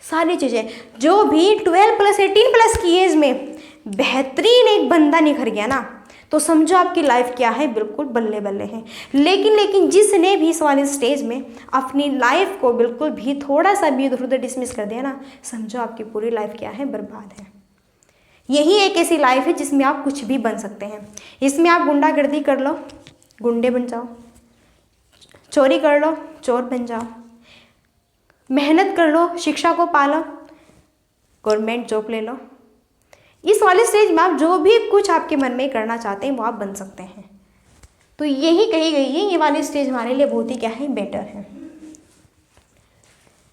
सारी चीज़ें। जो भी 12 प्लस 18 प्लस की एज में बेहतरीन एक बंदा निखर गया ना, तो समझो आपकी लाइफ क्या है, बिल्कुल बल्ले बल्ले है। लेकिन जिसने भी इस वाले स्टेज में अपनी लाइफ को बिल्कुल भी थोड़ा सा भी इधर उधर डिसमिस कर दिया ना, समझो आपकी पूरी लाइफ क्या है, बर्बाद है। यही एक ऐसी लाइफ है जिसमें आप कुछ भी बन सकते हैं। इसमें आप गुंडागर्दी कर लो, गुंडे बन जाओ, चोरी कर लो, चोर बन जाओ, मेहनत कर लो, शिक्षा को पालो, गवर्नमेंट जॉब ले लो। इस वाले स्टेज में आप जो भी कुछ आपके मन में करना चाहते हैं वो आप बन सकते हैं। तो यही कही गई है, ये वाली स्टेज हमारे लिए बहुत ही क्या है, बेटर है।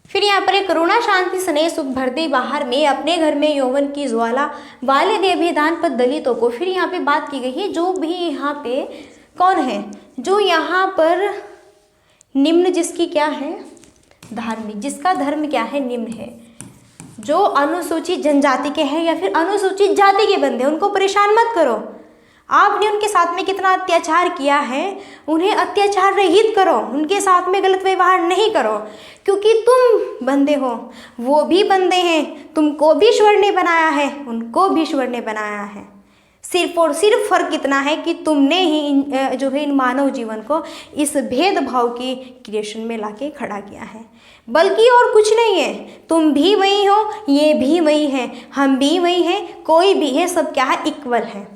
फिर यहाँ पर एक करुणा शांति स्नेह सुख भरते बाहर में अपने घर में यौवन की ज्वाला वाले दे अभिदान पर दलितों को। फिर यहाँ पे बात की गई है, जो भी यहाँ पे कौन है, जो यहाँ पर निम्न जिसकी क्या है, धार्मिक, जिसका धर्म क्या है, निम्न है, जो अनुसूचित जनजाति के हैं या फिर अनुसूचित जाति के बंदे, उनको परेशान मत करो। आपने उनके साथ में कितना अत्याचार किया है, उन्हें अत्याचार रहित करो, उनके साथ में गलत व्यवहार नहीं करो, क्योंकि तुम बंदे हो, वो भी बंदे हैं, तुमको भी ईश्वर ने बनाया है, उनको भी ईश्वर ने बनाया है। सिर्फ और सिर्फ फर्क इतना है कि तुमने ही जो है इन मानव जीवन को इस भेदभाव की क्रिएशन में लाके खड़ा किया है, बल्कि और कुछ नहीं है। तुम भी वही हो, ये भी वही है, हम भी वही हैं, कोई भी है, सब क्या है, इक्वल है।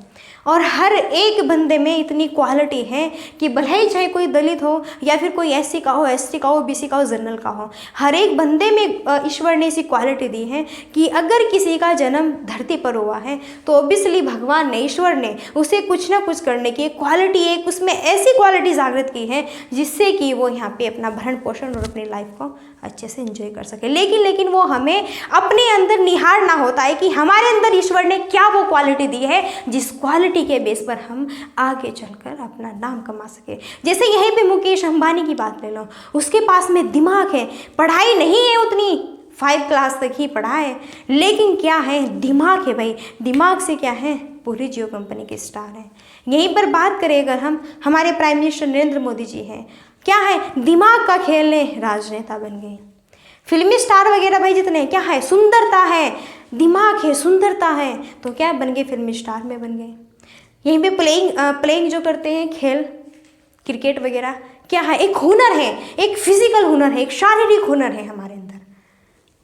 और हर एक बंदे में इतनी क्वालिटी है कि भले ही चाहे कोई दलित हो या फिर कोई एससी का हो, एसटी का हो, बीसी का हो, जनरल का हो, हर एक बंदे में ईश्वर ने ऐसी क्वालिटी दी है कि अगर किसी का जन्म धरती पर हुआ है तो ऑब्वियसली भगवान ने, ईश्वर ने उसे कुछ ना कुछ करने की क्वालिटी, एक उसमें ऐसी क्वालिटी जागृत की है जिससे कि वो यहाँ पे अपना भरण पोषण और अपनी लाइफ को अच्छे से एंजॉय कर सके। लेकिन वो हमें अपने अंदर निहारना होता है कि हमारे अंदर ईश्वर ने क्या वो क्वालिटी दी है जिस क्वालिटी के बेस पर हम आगे चलकर अपना नाम कमा सके। जैसे यहीं पे मुकेश अंबानी की बात ले लो, उसके पास में दिमाग है, पढ़ाई नहीं है उतनी, 5 क्लास तक ही पढ़ा है, लेकिन क्या है, दिमाग है भाई। दिमाग से क्या है, पूरी जियो कंपनी के स्टार हैं। यहीं पर बात करें अगर हम, हमारे प्राइम मिनिस्टर नरेंद्र मोदी जी हैं, क्या है, दिमाग का खेल ने राजनेता बन गए। फिल्मी स्टार वगैरह भाई जितने, क्या है, सुंदरता है, दिमाग है, सुंदरता है, तो क्या बन गए, फिल्मी स्टार में बन गए। यहीं पे प्लेइंग जो करते हैं खेल, क्रिकेट वगैरह, क्या है, एक हुनर है, एक फिजिकल हुनर है, एक शारीरिक हुनर है हमारे अंदर,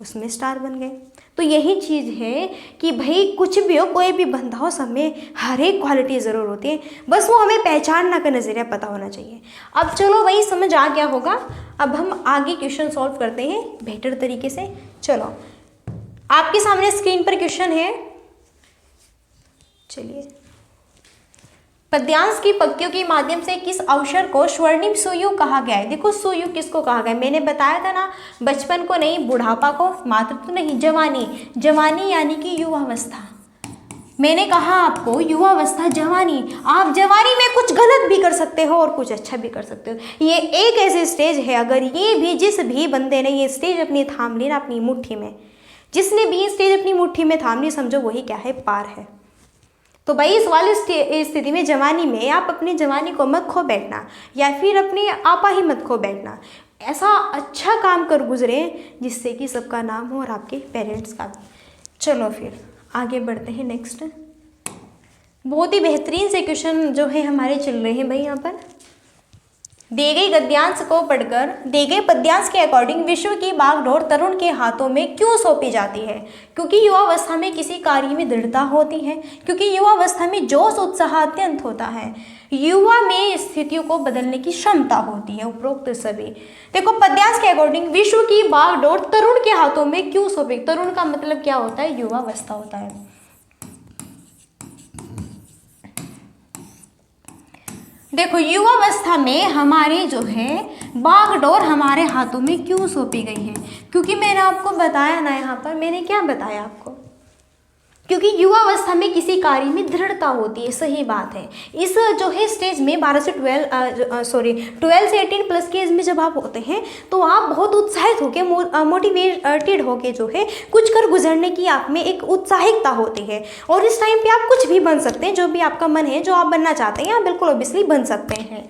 उसमें स्टार बन गए। तो यही चीज़ है कि भाई कुछ भी हो, कोई भी बंदा हो, सब में हर एक क्वालिटी ज़रूर होती है, बस वो हमें पहचानना का नज़रिया पता होना चाहिए। अब चलो वही समझ आ गया होगा, अब हम आगे क्वेश्चन सॉल्व करते हैं बेहतर तरीके से। चलो आपके सामने स्क्रीन पर क्वेश्चन है, चलिए। पद्यांश की पंक्तियों के माध्यम से किस अवसर को स्वर्णिम सुयुग कहा गया है? देखो सुयुग किसको कहा गया, मैंने बताया था ना, बचपन को नहीं, बुढ़ापा को, मातृत्व नहीं, जवानी। जवानी यानी कि युवावस्था। मैंने कहा आपको युवावस्था, जवानी। आप जवानी में कुछ गलत भी कर सकते हो और कुछ अच्छा भी कर सकते हो। ये एक ऐसे स्टेज है, अगर ये भी, जिस भी बंदे ने ये स्टेज अपनी थाम ली ना अपनी मुट्ठी में, जिसने भी ये स्टेज अपनी मुट्ठी में थाम ली, समझो वही क्या है, पार है। तो भाई इस वाली स्थिति में, जवानी में, आप अपनी जवानी को मत खो बैठना, या फिर अपने आपा ही मत खो बैठना। ऐसा अच्छा काम कर गुजरे जिससे कि सबका नाम हो और आपके पेरेंट्स का भी। चलो फिर आगे बढ़ते हैं नेक्स्ट। बहुत ही बेहतरीन से क्वेश्चन जो है हमारे चल रहे हैं भाई यहाँ पर। दिए गए गद्यांश को पढ़कर दिए गए पद्यांश के अकॉर्डिंग विश्व की बागडोर तरुण के हाथों में क्यों सौंपी जाती है? क्योंकि युवावस्था में किसी कार्य में दृढ़ता होती है, क्योंकि युवावस्था में जोश उत्साह अत्यंत होता है, युवा में स्थितियों को बदलने की क्षमता होती है। उपरोक्त सभी देखो पद्यांश के अकॉर्डिंग विश्व की बागडोर तरुण के हाथों में क्यों सौंपी? तरुण का मतलब क्या होता है? युवावस्था होता है। देखो युवावस्था में हमारी जो है बागडोर हमारे हाथों में क्यों सौंपी गई है? क्योंकि मैंने आपको बताया ना, यहाँ पर मैंने क्या बताया आपको, क्योंकि युवावस्था में किसी कार्य में दृढ़ता होती है। सही बात है। इस जो है स्टेज में 12 से 12 से 18 प्लस के एज में जब आप होते हैं तो आप बहुत उत्साहित होकर मोटिवेटेड होके जो है कुछ कर गुजरने की आप में एक उत्साहिकता होती है, और इस टाइम पे आप कुछ भी बन सकते हैं। जो भी आपका मन है, जो आप बनना चाहते हैं, आप बिल्कुल ऑब्वियसली बन सकते हैं,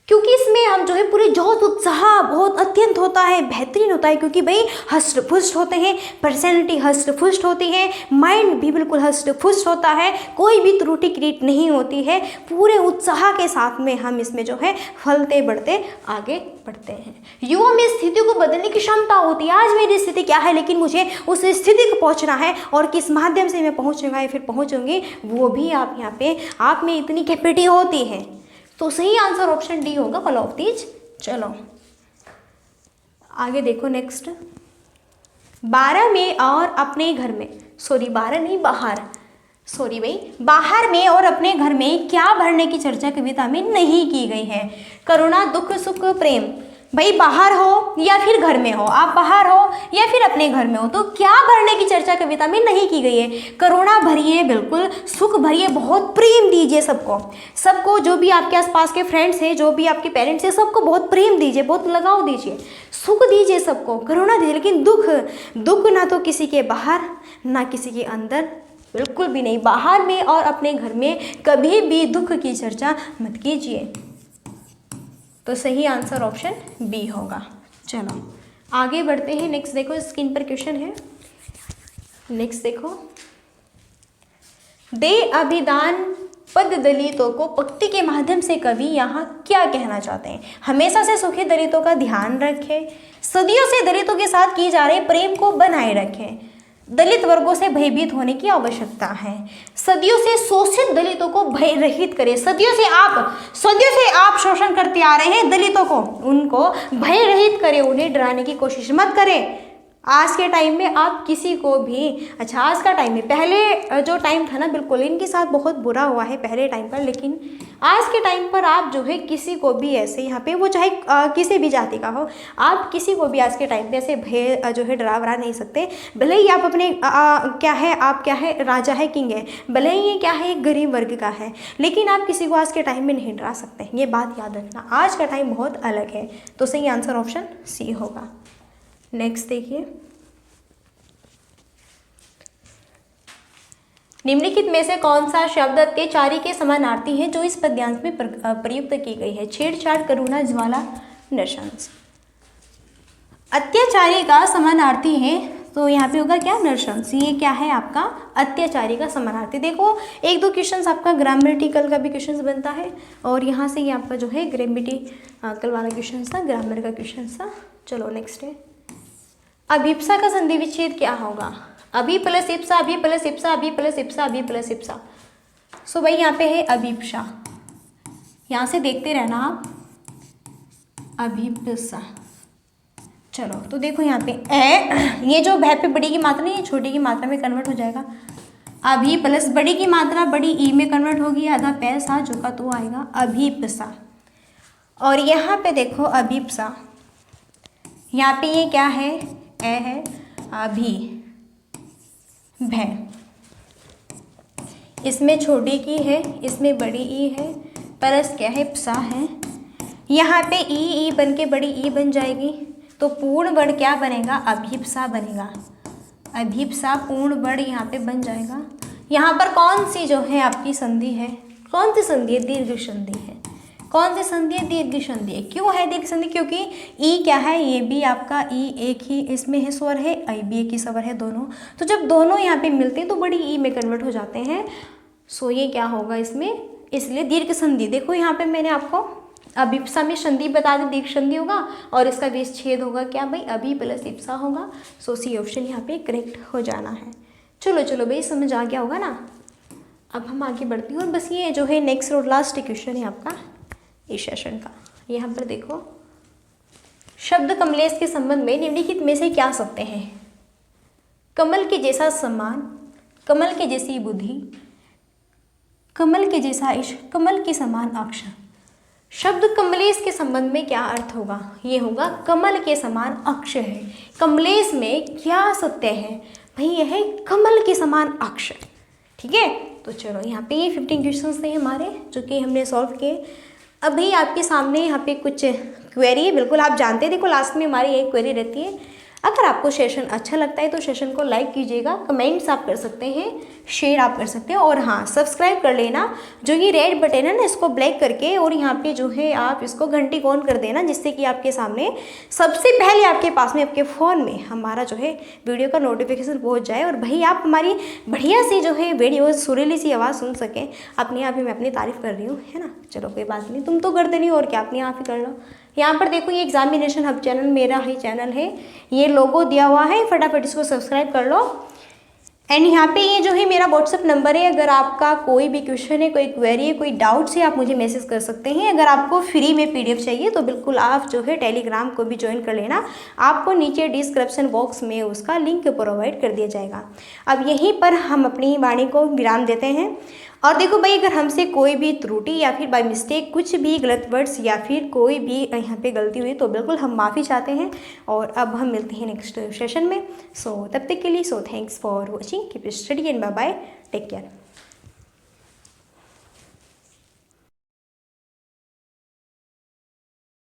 क्योंकि इसमें हम जो है पूरे जोश उत्साह बहुत अत्यंत होता है, बेहतरीन होता है, क्योंकि भाई हष्ट पुष्ट होते हैं, पर्सनैलिटी हष्ट पुष्ट होती है, माइंड भी बिल्कुल हष्ट पुष्ट होता है, कोई भी त्रुटि क्रिएट नहीं होती है। पूरे उत्साह के साथ में हम इसमें जो है फलते बढ़ते आगे बढ़ते हैं। युवा में स्थिति को बदलने की क्षमता होती है। आज मेरी स्थिति क्या है, लेकिन मुझे उस स्थिति को पहुंचना है, और किस माध्यम से मैं पहुंचूंगा या फिर पहुंचूंगी, वो भी आप यहाँ पे आप में इतनी कैपेसिटी होती है। तो सही आंसर ऑप्शन डी होगा, ऑल ऑफ दीज। चलो आगे देखो नेक्स्ट। 12 में और अपने घर में, सॉरी 12 नहीं बाहर, सॉरी भाई, बाहर में और अपने घर में क्या भरने की चर्चा कविता में नहीं की गई है? करुणा, दुख, सुख, प्रेम। भाई बाहर हो या फिर घर में हो, आप बाहर हो या फिर अपने घर में हो, तो क्या भरने की चर्चा कविता में नहीं की गई है? करुणा भरिए, बिल्कुल सुख भरिए, बहुत प्रेम दीजिए सबको, सबको जो भी आपके आसपास के फ्रेंड्स हैं, जो भी आपके पेरेंट्स हैं, सबको बहुत प्रेम दीजिए, बहुत लगाव दीजिए, सुख दीजिए सबको, करुणा दीजिए। लेकिन दुख ना तो किसी के बाहर ना किसी के अंदर, बिल्कुल भी नहीं। बाहर में और अपने घर में कभी भी दुख की चर्चा मत कीजिए। तो सही आंसर ऑप्शन बी होगा। चलो आगे बढ़ते हैं। नेक्स्ट देखो, स्क्रीन पर क्वेश्चन है। नेक्स्ट देखो, दे अभिदान पद दलितों को पंक्ति के माध्यम से कवि यहाँ क्या कहना चाहते हैं? हमेशा से सुखी दलितों का ध्यान रखें, सदियों से दलितों के साथ किए जा रहे प्रेम को बनाए रखें, दलित वर्गों से भयभीत होने की आवश्यकता है, सदियों से शोषित दलितों को भय रहित करें। सदियों से आप शोषण करते आ रहे हैं दलितों को, उनको भय रहित करें, उन्हें डराने की कोशिश मत करें। आज के टाइम में आप किसी को भी, अच्छा आज का टाइम में, पहले जो टाइम था ना, बिल्कुल इनके साथ बहुत बुरा हुआ है पहले टाइम पर, लेकिन आज के टाइम पर आप जो है किसी को भी ऐसे यहाँ पे, वो चाहे किसी भी जाति का हो, आप किसी को भी आज के टाइम पे ऐसे भय जो है डरा नहीं सकते। भले ही आप अपने आप क्या है राजा है, किंग है, भले ही ये क्या है एक गरीब वर्ग का है, लेकिन आप किसी को आज के टाइम में नहीं डरा सकते। ये बात याद रखना, आज का टाइम बहुत अलग है। तो सही आंसर ऑप्शन सी होगा। नेक्स्ट देखिए, निम्नलिखित में से कौन सा शब्द अत्याचारी के समानार्थी है जो इस पद्यांश में प्रयुक्त की गई है? छेड़छाड़, करुणा, ज्वाला, नृशंस। अत्याचारी का समानार्थी है तो यहाँ पे होगा क्या? नृशंस। ये क्या है आपका? अत्याचारी का समानार्थी। देखो एक दो क्वेश्चंस आपका ग्रामेटिकल का भी क्वेश्चंस बनता है, और यहाँ से ये आपका जो है ग्रामेटिकल वाला क्वेश्चन था, ग्रामर का क्वेश्चन था। चलो नेक्स्ट है, अभिप्सा का संधि विच्छेद क्या होगा? अभी प्लस इप्सा, अभी प्लस इप्सा, अभी प्लस इप्सा, अभी प्लस इप्सा। सो भाई यहाँ पे है अभिप्सा, यहाँ से देखते रहना आप, अभिप्सा। चलो तो देखो यहाँ पे ये जो भय पे बड़ी की मात्रा नहीं, ये छोटी की मात्रा में कन्वर्ट हो जाएगा। अभी प्लस बड़ी की मात्रा बड़ी ई में कन्वर्ट होगी, आधा पैसा जो का तो आएगा अभिप्सा। और यहाँ पे देखो अभिप्सा, यहाँ पे ये क्या है? ए है, अभी भय, इसमें छोटी की है, इसमें बड़ी ई है, प्लस क्या है? प्सा है। यहाँ पे ई बन के बड़ी ई बन जाएगी, तो पूर्ण वर्ण क्या बनेगा? अभिप्सा बनेगा। अभिप्सा पूर्ण वर्ण यहाँ पे बन जाएगा। यहाँ पर कौन सी जो है आपकी संधि है? कौन सी संधि है? दीर्घ संधि है। कौन सी संधि है? दीर्घ संधि है। क्यों है दीर्घ संधि? क्योंकि ई क्या है? ये भी आपका ई एक ही इसमें है स्वर है, आई भी एक ही स्वर है दोनों। तो जब दोनों यहाँ पे मिलते हैं तो बड़ी ई में कन्वर्ट हो जाते हैं। सो ये क्या होगा इसमें, इसलिए दीर्घ संधि। देखो यहाँ पे मैंने आपको अभिप्सा में संधि बता दी, दीर्घ संधि होगा और इसका विच्छेद होगा क्या भाई, अभी प्लस इप्सा होगा। सो सी ऑप्शन यहाँ पे करेक्ट हो जाना है। चलो भाई समझ आ गया होगा ना। अब हम आगे बढ़ते हैं और बस ये जो है नेक्स्ट और लास्ट क्वेश्चन है आपका इस सेशन का। यहाँ पर देखो, शब्द कमलेश के संबंध में निम्नलिखित में से क्या सकते हैं। कमल के जैसा सम्मान, कमल के जैसी बुद्धि, कमल के जैसा इश्क, कमल के समान अक्षर। शब्द कमलेश के संबंध में क्या अर्थ होगा, ये होगा कमल के समान अक्षर है। कमलेश में क्या सत्य है भाई, यह है कमल के समान अक्षर। ठीक है, तो चलो यहाँ पे ये 15 क्वेश्चंस थे हमारे जो कि हमने सॉल्व किए। अब भाई आपके सामने यहाँ पे कुछ क्वेरी है, बिल्कुल आप जानते हैं, देखो लास्ट में हमारी एक क्वेरी रहती है। अगर आपको सेशन अच्छा लगता है तो सेशन को लाइक कीजिएगा, कमेंट्स आप कर सकते हैं, शेयर आप कर सकते हैं और हाँ सब्सक्राइब कर लेना। जो ये रेड बटन है ना इसको ब्लैक करके और यहाँ पे जो है आप इसको घंटी ऑन कर देना, जिससे कि आपके सामने सबसे पहले आपके पास में आपके फ़ोन में हमारा जो है वीडियो का नोटिफिकेशन पहुँच जाए और भाई आप हमारी बढ़िया सी जो है वीडियो सुरीली सी आवाज़ सुन सकें। अपने आप ही मैं अपनी तारीफ़ कर रही हूँ, है ना। चलो कोई बात नहीं, तुम तो करते नहीं और क्या, अपने आप ही कर लो। यहाँ पर देखो ये एग्जामिनेशन हब चैनल मेरा ही चैनल है, ये लोगो दिया हुआ है, फटाफट इसको सब्सक्राइब कर लो। एंड यहाँ पे ये जो है मेरा व्हाट्सअप नंबर है, अगर आपका कोई भी क्वेश्चन है, कोई क्वेरी है, कोई डाउट्स है, आप मुझे मैसेज कर सकते हैं। अगर आपको फ्री में PDF चाहिए तो बिल्कुल आप जो है टेलीग्राम को भी ज्वाइन कर लेना, आपको नीचे डिस्क्रिप्शन बॉक्स में उसका लिंक प्रोवाइड कर दिया जाएगा। अब यहीं पर हम अपनी वाणी को विराम देते हैं। और देखो भाई अगर हमसे कोई भी त्रुटि या फिर बाय मिस्टेक कुछ भी गलत वर्ड्स या फिर कोई भी यहाँ पे गलती हुई तो बिल्कुल हम माफ़ी चाहते हैं। और अब हम मिलते हैं नेक्स्ट सेशन में। सो तब तक के लिए so thanks for watching, keep study and bye bye, take care.